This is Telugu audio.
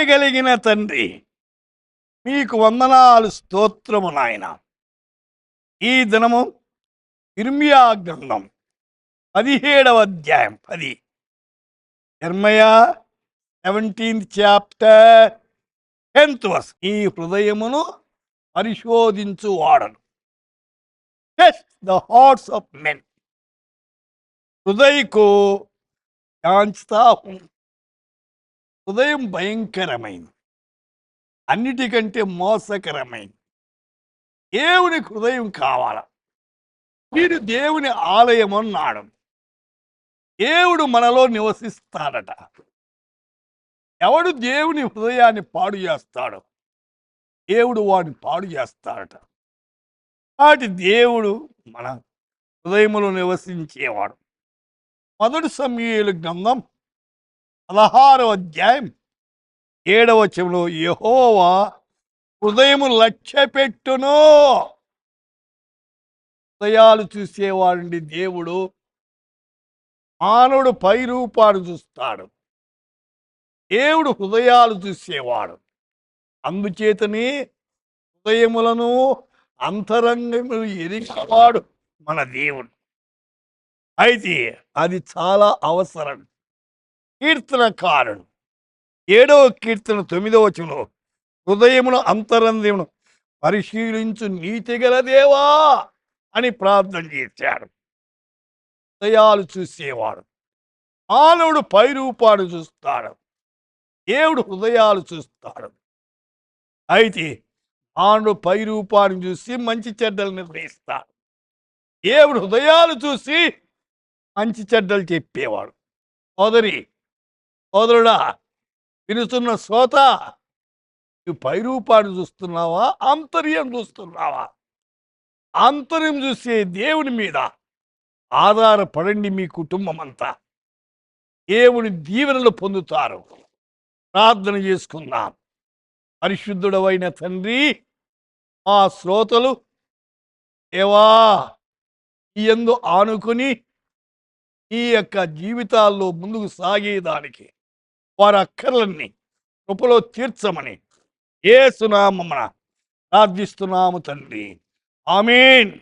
దయగలిగిన తండ్రి, మీకు వందనాలు, స్తోత్రము నాయన. ఈ దినము ఇర్మియా గ్రంథం 17వ అధ్యాయం 10, ఇర్మియా 17th చాప్టర్ 10th verse. ఈ హృదయమును పరిశోధించు వాడను. Test the hearts of men. హృదయకు జాంచుతా ఉంది. హృదయం భయంకరమైంది, అన్నిటికంటే మోసకరమైంది. దేవుని హృదయం కావాల. మీరు దేవుని ఆలయం అన్నాడు. దేవుడు మనలో నివసిస్తాడట. ఎవడు దేవుని హృదయాన్ని పాడు చేస్తాడు, దేవుడు వాడిని పాడు చేస్తాడట. వాటి దేవుడు మన హృదయములో నివసించేవాడు. 1 సమూయేలు గ్రంథం 16వ అధ్యాయం 7వ వచనంలో యెహోవా హృదయము లక్ష్య పెట్టును. హృదయాలు చూసేవాడండి దేవుడు. మానవుడు పై రూపాన్ని చూస్తాడు, దేవుడు హృదయాలు చూసేవాడు. అందుచేతనే హృదయములను అంతరంగములు ఎరిగినవాడు మన దేవుడు. అయితే అది చాలా అవసరం. కీర్తనకారుడు 7వ కీర్తన 9వ వచనంలో హృదయమును అంతరంగమును పరిశీలించు నీతిగల దేవా అని ప్రార్థన చేశాడు. హృదయాలు చూసేవాడు. మానవుడు పై రూపాన్ని చూస్తాడు, దేవుడు హృదయాలు చూస్తాడు. అయితే మానవుడు పై రూపాన్ని చూసి మంచి చెడ్డలు నిర్ణయిస్తాడు. దేవుడు హృదయాలు చూసి మంచి చెడ్డలు చెప్పేవాడు. సోదరుడా, వినుతున్న శ్రోత, నువ్వు పై రూపాన్ని చూస్తున్నావా, ఆంతర్యం చూస్తున్నావా? ఆంతర్యం చూసే దేవుని మీద ఆధారపడండి. మీ కుటుంబం అంతా దేవుని దీవెనలు పొందుతారు. ప్రార్థన చేసుకుందాం. పరిశుద్ధుడవైన తండ్రి, ఆ శ్రోతలు ఏవా ఈ యందు ఆనుకుని ఈ యొక్క జీవితాల్లో ముందుకు సాగేదానికి వారి అక్కర్లన్నీ కృపలో తీర్చమని యేసు నామమున ప్రార్థిస్తున్నాము తండ్రి. ఆమేన్.